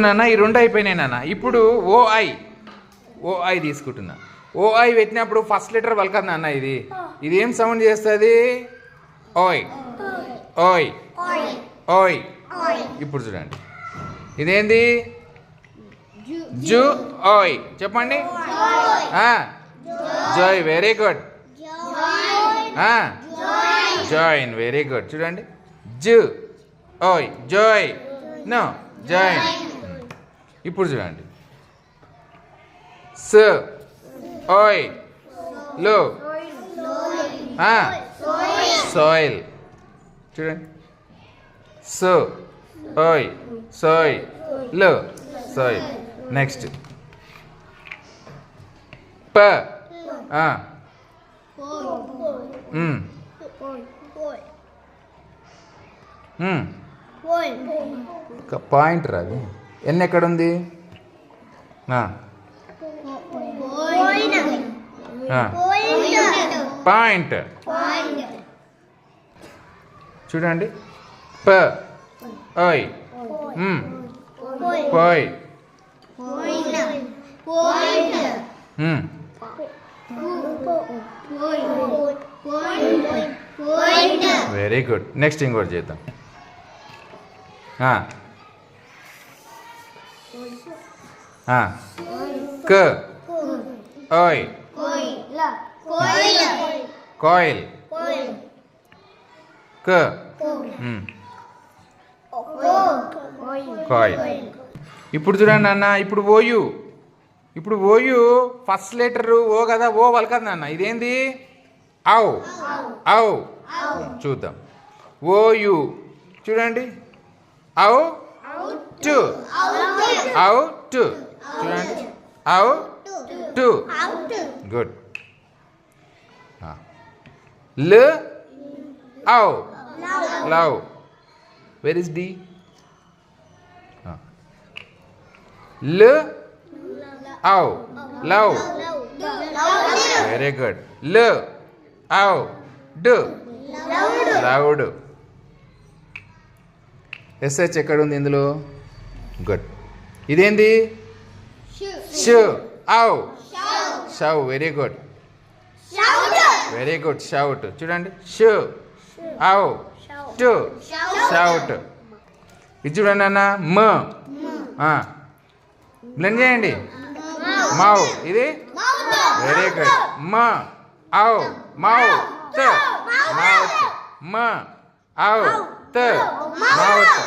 నాన్న ఈ రెండు అయిపోయినాయి నాన్న. ఇప్పుడు ఓఐ తీసుకుంటున్నా. ఓఐ పెట్టినప్పుడు ఫస్ట్ లెటర్ పలకదు నాన్న. ఇది ఏం సౌండ్ చేస్తుంది? ఓయ్ ఓయ్ ఓయ్. ఇప్పుడు చూడండి, ఇదేంది? జు ఓయ్. చెప్పండి. Joy. Very good. Join. Very good. చూడండి, జు ఓయ్ జాయ్. No join. ఇప్పుడు చూడండి, స ఓయ్ లో సాయిల్. చూడండి, సో ఓయ్ సోయ్ లో సాయిల్. నెక్స్ట్ ప పాయింట్ రాదు. ఎన్ని ఎక్కడుంది? పాయింట్. చూడండి, ప ఓయ్ పోయ్. Very good. నెక్స్ట్ ఇంకోటి చేద్దాం. క ఓయ్ కాయిల్. క కాయిల్. ఇప్పుడు చూడండి నాన్న, ఇప్పుడు ఓయు ఫస్ట్ లెటర్ ఓ కదా, ఓ పలకదు నాన్న. ఇదేంది? ఔ ఔ. చూద్దాం. ఓయు చూడండి, ఔ టు ఔ టు. చూడండి, ఔ టు. గుడ్. ల ఔ లవ్. Where is D? ల ఔ లవ్. Very good. ల ఔ డు లౌడ్. ఎస్హెచ్ ఎక్కడ ఉంది ఇందులో? గుడ్. ఇదేంది? షు ఔ Shou. Very good. Very good. Shout. చూడండి, షు ఔ టు షౌట్. ఇది చూడండి అన్న, మ. బ్లెండ్ చేయండి. మౌ. ఇది వెరీ గుడ్. మ ఔ మౌత్. మౌత్. మ ఔ త్ మౌత్.